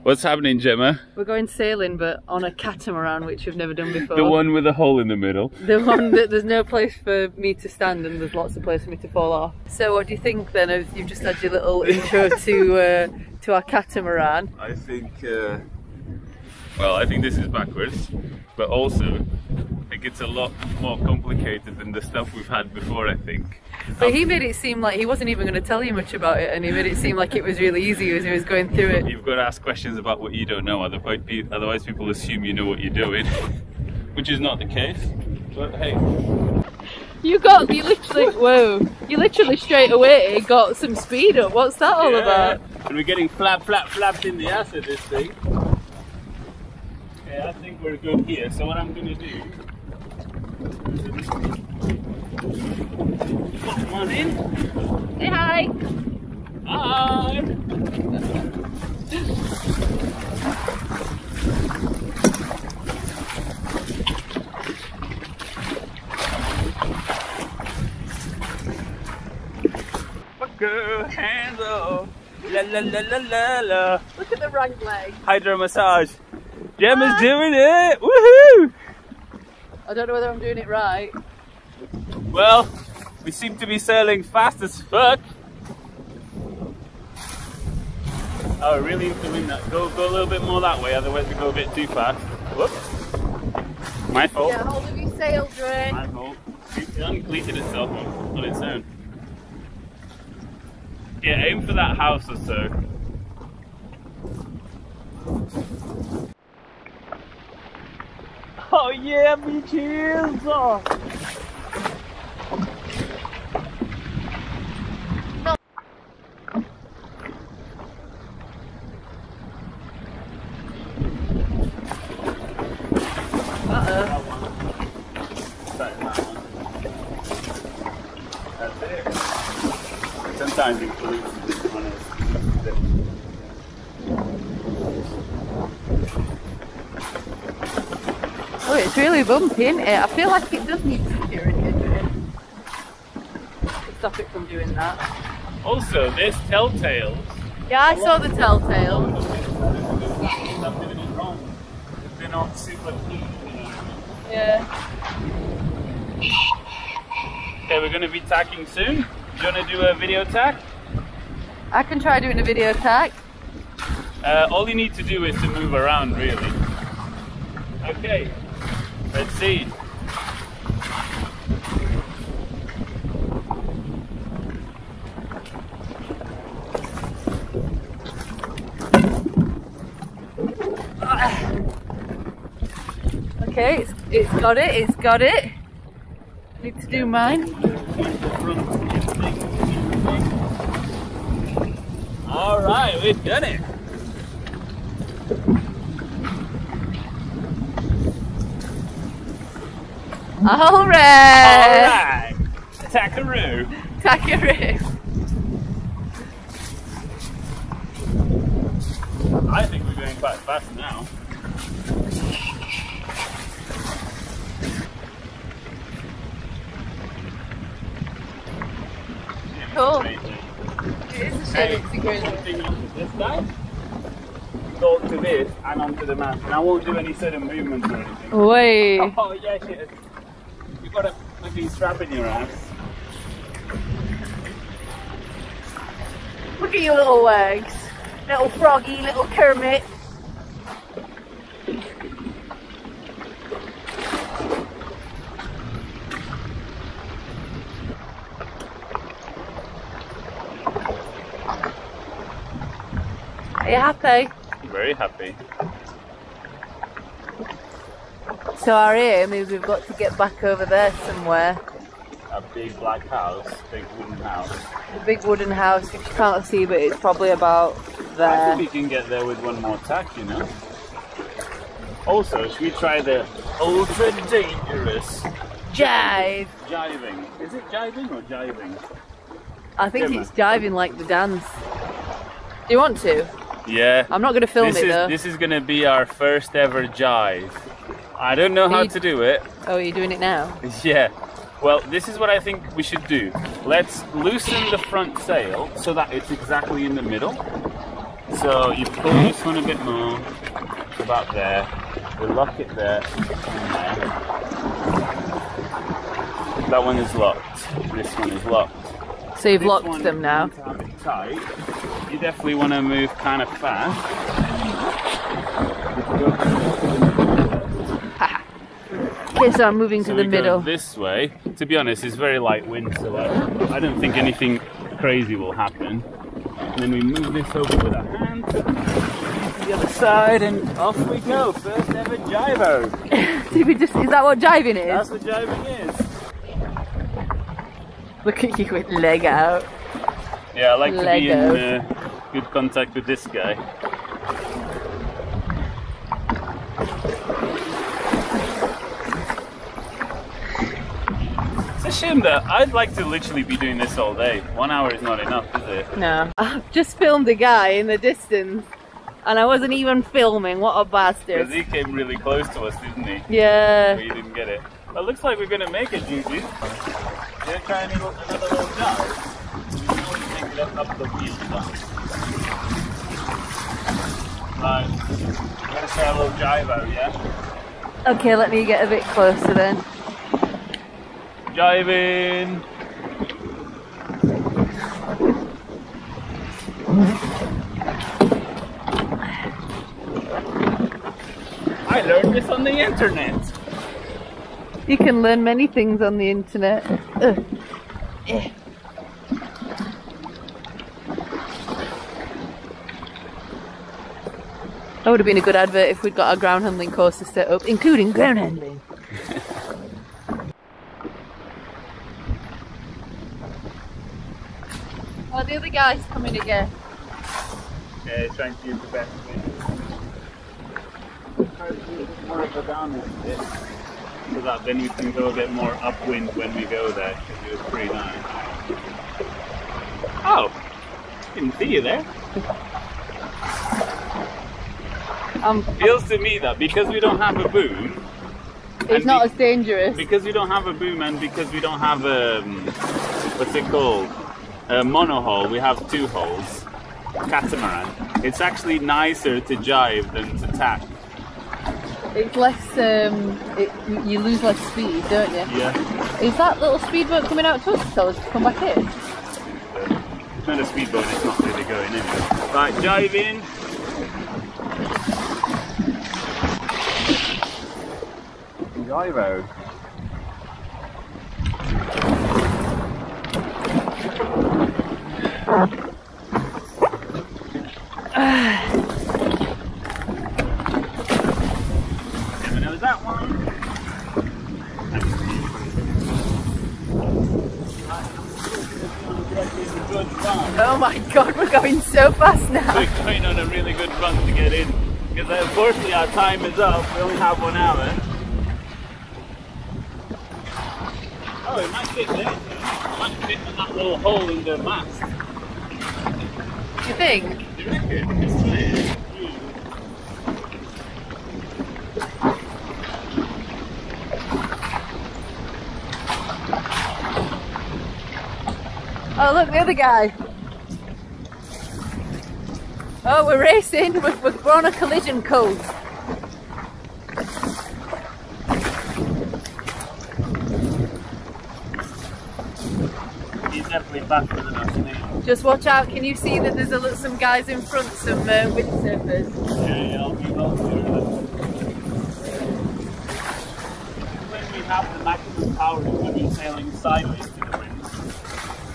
What's happening, Gemma? We're going sailing, but on a catamaran, which we've never done before. The one with a hole in the middle. The one that there's no place for me to stand and there's lots of place for me to fall off. So what do you think then, as you've just had your little intro to our catamaran? I think, well, I think this is backwards, but also I think it's a lot more complicated than the stuff we've had before, I think. But he made it seem like he wasn't even going to tell you much about it, and he made it seem like it was really easy as he was going through it. You've got to ask questions about what you don't know, otherwise people assume you know what you're doing, which is not the case, but hey. You literally straight away got some speed up. What's that all about? And we're getting flapped in the ass at this thing. Okay, I think we're good here, so what I'm going to do... Come on in. Say hi. Hi. Girl, hands up. La la la la la la. Look at the right leg. Hydro massage. Gemma's doing it. Woohoo! I don't know whether I'm doing it right. Well, we seem to be sailing fast as fuck. Oh, really need to win that. Go a little bit more that way, otherwise we go a bit too fast. Whoops. My fault. Get hold of your sail, Dre. My fault. It uncleated itself on its own. Yeah, aim for that house or so. Oh yeah, me cheers! Oh. That's it. Sometimes it includes on it. Oh, it's really bumpy, isn't it? I feel like it does need security, doesn't it? Stop it from doing that. Also, there's telltales. Yeah, I saw the telltale. They're not super keen. Yeah. Okay, we're going to be tacking soon. Do you want to do a video tack? I can try doing a video tack. All you need to do is to move around, really. Okay, let's see. Okay, it's got it. Need to do mine. All right, we've done it. All right. Tackaroo. Tackaroo. I think we're going quite fast now. Cool. It is a shame to go there. This side, go to this and onto the mast, and I won't do any sudden movements or anything. Wait. Oh yeah, shit. You've got a fucking strap in your ass. Look at your little legs. Little froggy, little Kermit. Are you happy? Very happy. So our aim is we've got to get back over there somewhere. A big black house, big wooden house. The big wooden house, which you can't see, but it's probably about there. I think we can get there with one more tack, you know. Also, should we try the ultra dangerous jive? Jiving. Is it jiving or jiving? I think it's jiving like the dance. Do you want to? Yeah. I'm not going to film it though. This is going to be our first ever jive. I don't know how to do it. Oh, are you doing it now? Yeah. Well, this is what I think we should do. Let's loosen the front sail so that it's exactly in the middle. So you pull this one a bit more, about there. We lock it there and there. That one is locked. This one is locked. So you've locked them now. To have it tight, you definitely want to move kind of fast. Okay, so I'm moving to the middle. This way. To be honest, it's very light wind, so I don't think anything crazy will happen. And then we move this over with our hand to the other side, and off we go. First ever gyro. Is that what jiving is? That's what jiving is. Look at you with leg out. Yeah, I like to be in good contact with this guy. It's a shame that I'd like to literally be doing this all day. 1 hour is not enough, is it? No. I've just filmed a guy in the distance and I wasn't even filming. What a bastard. Because he came really close to us, didn't he? Yeah. But you didn't get it. Well, it looks like we're going to make it, Gigi. Gonna try another little dive. We can always take it up the wheel. Right, we're gonna try a little gyro, yeah? Okay, let me get a bit closer then. Jiving! I learned this on the internet. You can learn many things on the internet. That would have been a good advert if we'd got our ground handling courses set up, including ground handling. Oh, the other guy's coming again. Yeah, he's trying to use the best thing. Try to do a bit more of a downwind bit, so that then we can go a bit more upwind when we go there, because it was pretty nice. Oh! Didn't see you there. Feels to me that because we don't have a boom, it's not as dangerous. Because we don't have a boom and because we don't have a, what's it called? A monohull, we have two hulls. Catamaran. It's actually nicer to jive than to tack. It's less, you lose less speed, don't you? Yeah. Is that little speedboat coming out to us to tell us to come back in? It's not a speedboat, it's not really going in. Right, jiving. Gyro. Never know that one. Oh my god, we're going so fast now. We're going on a really good run to get in. Because unfortunately our time is up, we only have 1 hour. Oh, it might fit there. It might fit in that little hole in the mast. You think? Do you reckon? It's clear. Oh look, the other guy. Oh, we're racing. We're on a collision course. He's definitely faster than us now. Just watch out. Can you see that there's some guys in front, some windsurfers? Yeah, I'll be well clear of them. When we have the maximum power is when we're sailing sideways to the wind.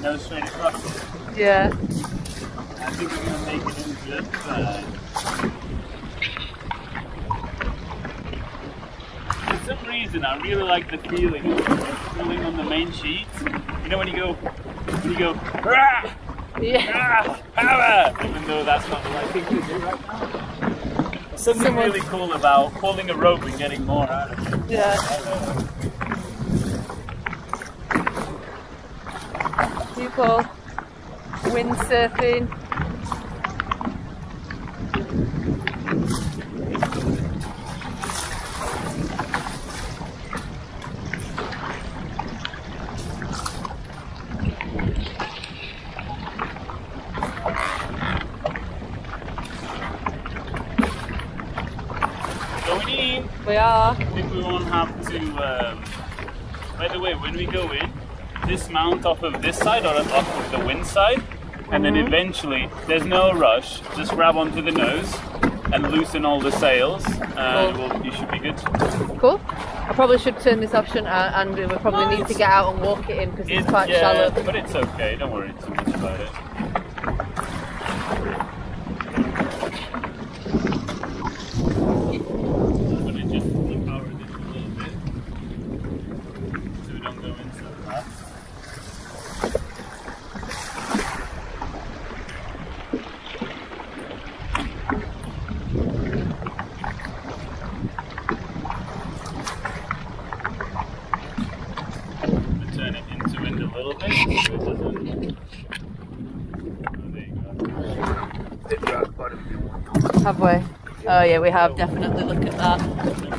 No straight across it. Yeah. I think we're going to make it in just for some reason, I really like the feeling of pulling on the main sheet. You know when you go, rah! Yeah. Ah, power! Even though that's not the right thing to do right now. Something really cool about pulling a rope and getting more out of it. Yeah. People windsurfing. going in. We are. I think we won't have to. By the way, when we go in, dismount off of this side or off of the wind side, and then eventually, there's no rush. Just grab onto the nose and loosen all the sails, and you should be good. Cool. I probably should turn this off, shouldn't I? And we probably need to get out and walk it in because it's quite shallow. But it's okay. Don't worry too much about it. I'm gonna just power this a little bit so we don't go in so fast. Turn it into wind a little bit so it doesn't. Oh, there you go. Have we? Oh yeah, we have definitely. Look at that.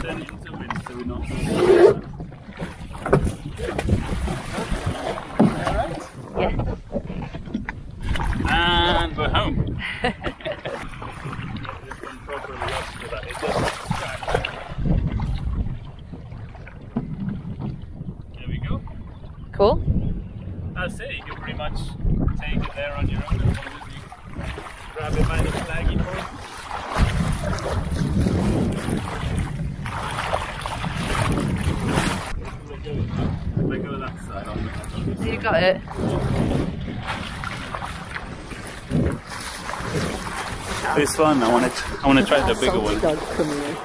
Turn it into wind so we're not. Alright? Yeah. And we're home. Get this one properly up so that it doesn't crack. There we go. Cool. That's it. You can pretty much take it there on your own as long as you grab it by the flaggy point. Let go of that side. You got it. This one, I want to try the bigger one. Dog coming in.